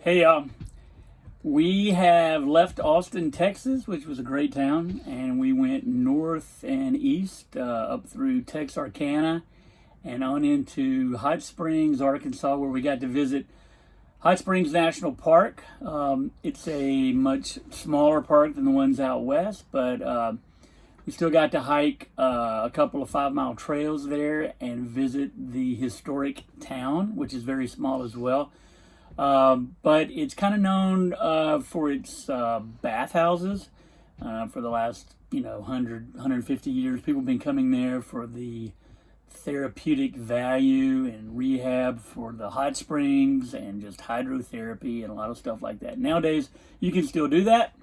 Hey, we have left Austin, Texas, which was a great town, and we went north and east up through Texarkana and on into Hot Springs, Arkansas, where we got to visit Hot Springs National Park. It's a much smaller park than the ones out west, but we still got to hike a couple of 5-mile trails there and visit the historic town, which is very small as well. But it's kind of known for its bathhouses. For the last 150 years, people have been coming there for the therapeutic value and rehab for the hot springs and just hydrotherapy and a lot of stuff like that. Nowadays, you can still do that,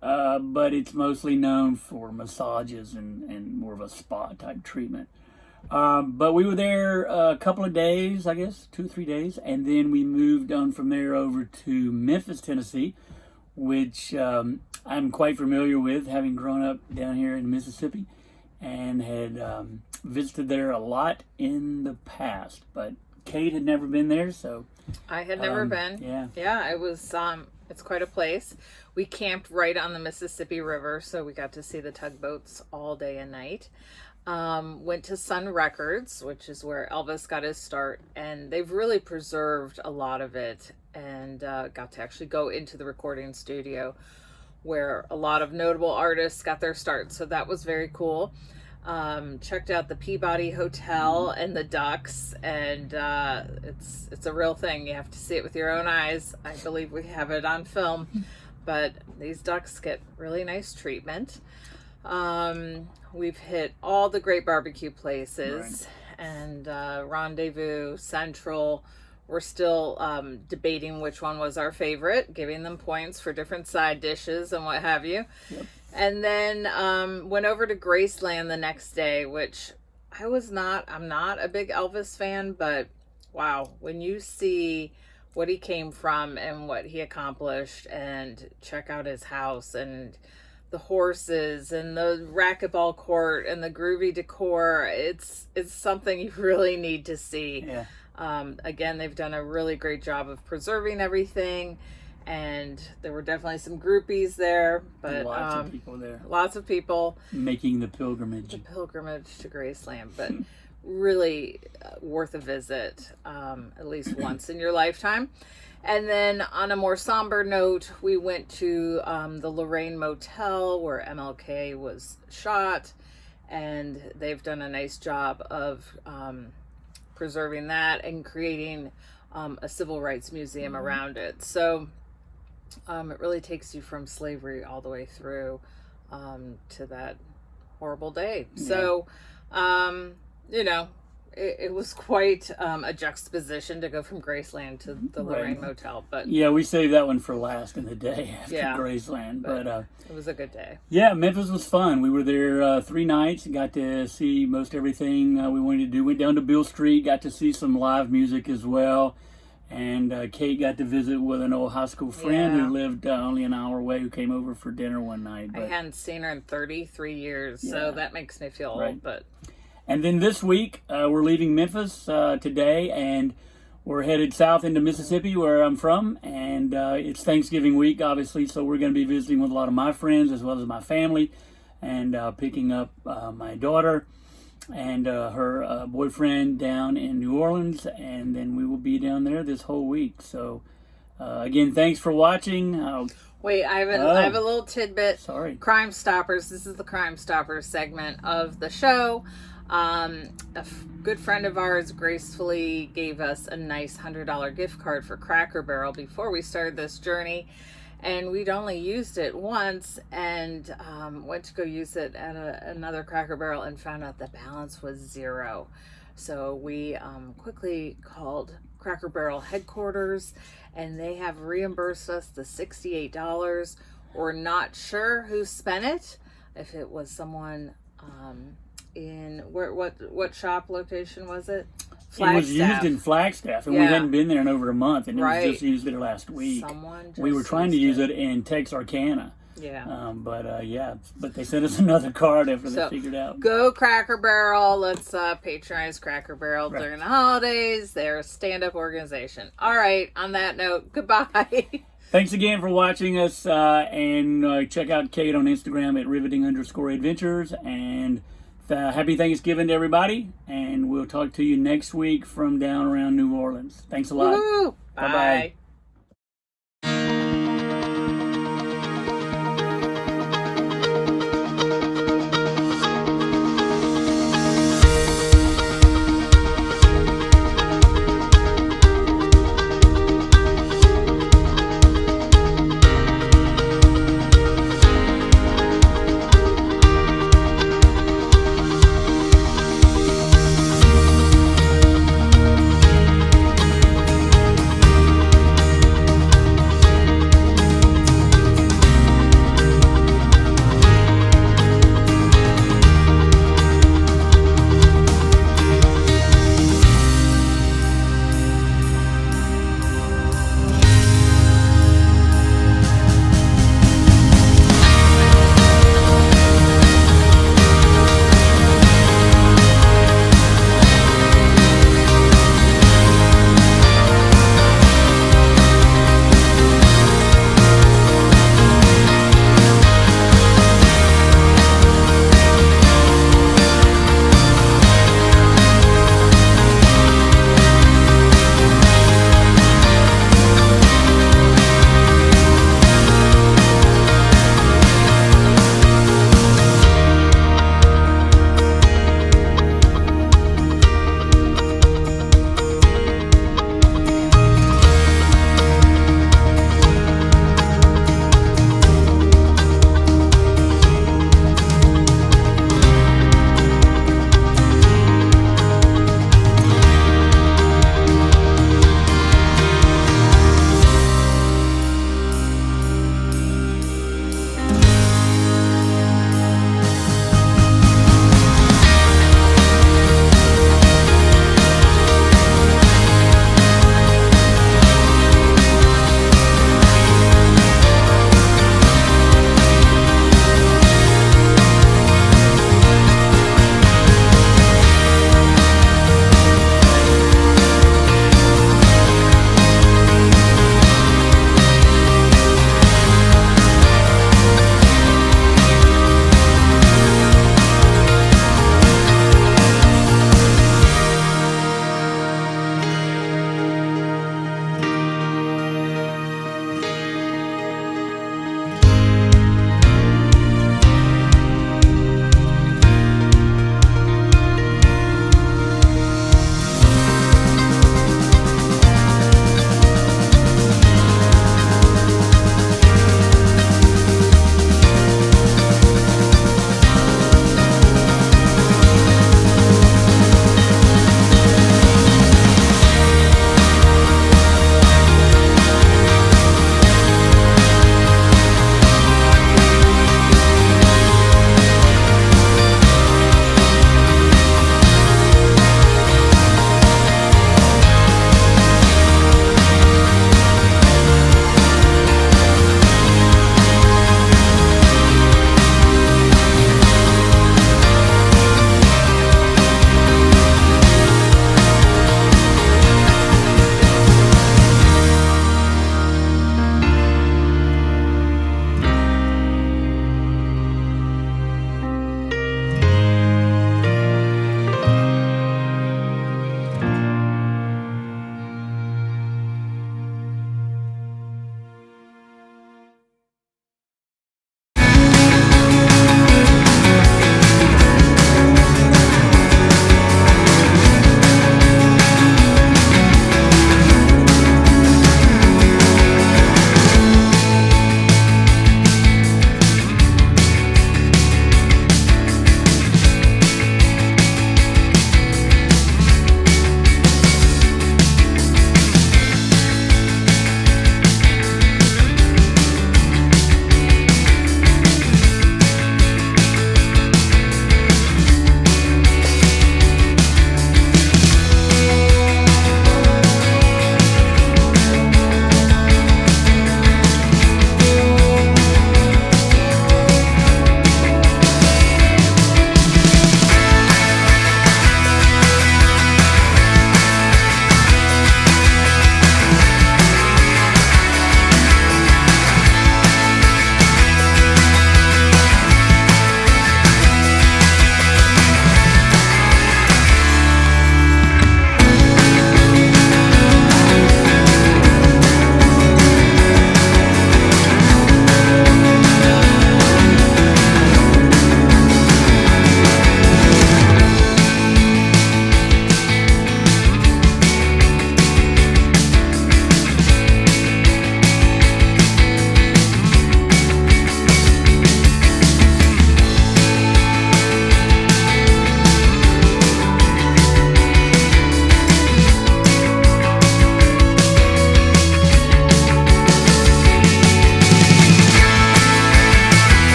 but it's mostly known for massages and more of a spa type treatment. But we were there a couple of days, I guess, 2 or 3 days, and then we moved on from there over to Memphis, Tennessee, which I'm quite familiar with, having grown up down here in Mississippi, and had visited there a lot in the past. But Kate had never been there, so I had never been. Yeah, it was. It's quite a place. We camped right on the Mississippi River, so we got to see the tugboats all day and night. Went to Sun Records, which is where Elvis got his start, and they've really preserved a lot of it, and got to actually go into the recording studio where a lot of notable artists got their start, so that was very cool. Checked out the Peabody Hotel and the ducks, and it's a real thing. You have to see it with your own eyes. I believe we have it on film, but these ducks get really nice treatment. We've hit all the great barbecue places, right, and Rendezvous, Central. We're still debating which one was our favorite, giving them points for different side dishes and what have you. Yep. And then went over to Graceland the next day, which I'm not a big Elvis fan, but wow, when you see what he came from and what he accomplished, and check out his house and the horses and the racquetball court and the groovy decor, it's something you really need to see. Yeah. Again, they've done a really great job of preserving everything, and there were definitely some groupies there, but lots of people there. Lots of people making the pilgrimage. The pilgrimage to Graceland, but really worth a visit, at least once in your lifetime. And then on a more somber note, we went to the Lorraine Motel where MLK was shot, and they've done a nice job of preserving that and creating a civil rights museum around it. So it really takes you from slavery all the way through to that horrible day. Yeah. So, it was quite a juxtaposition to go from Graceland to the Lorraine Motel. But yeah, we saved that one for last in the day after Graceland. But it was a good day. Yeah, Memphis was fun. We were there 3 nights and got to see most everything we wanted to do. Went down to Beale Street, got to see some live music as well. And Kate got to visit with an old high school friend who lived only an hour away, who came over for dinner one night. But I hadn't seen her in 33 years, so that makes me feel old. But and then this week, we're leaving Memphis today, and we're headed south into Mississippi, where I'm from, and it's Thanksgiving week, obviously, so we're going to be visiting with a lot of my friends as well as my family, and picking up my daughter and her boyfriend down in New Orleans, and then we will be down there this whole week. So, again, thanks for watching. Wait, I have a little tidbit. Sorry. Crime Stoppers. This is the Crime Stoppers segment of the show. Good friend of ours gracefully gave us a nice $100 gift card for Cracker Barrel before we started this journey, and we'd only used it once, and went to go use it at another Cracker Barrel and found out the balance was 0. So we quickly called Cracker Barrel headquarters, and they have reimbursed us the $68. We're not sure who spent it, if it was someone in what shop location was it? Flagstaff. It was used in Flagstaff, and we hadn't been there in over a month, and it was just used there last week. We were trying to use it in Texarkana, Yeah. But they sent us another card after they figured out. Go Cracker Barrel. Let's patronize Cracker Barrel during the holidays. They're a stand-up organization. All right. On that note, goodbye. Thanks again for watching us, and check out Kate on Instagram at riveting_adventures, and happy Thanksgiving to everybody, and we'll talk to you next week from down around New Orleans. Thanks a lot. Woo-hoo. Bye.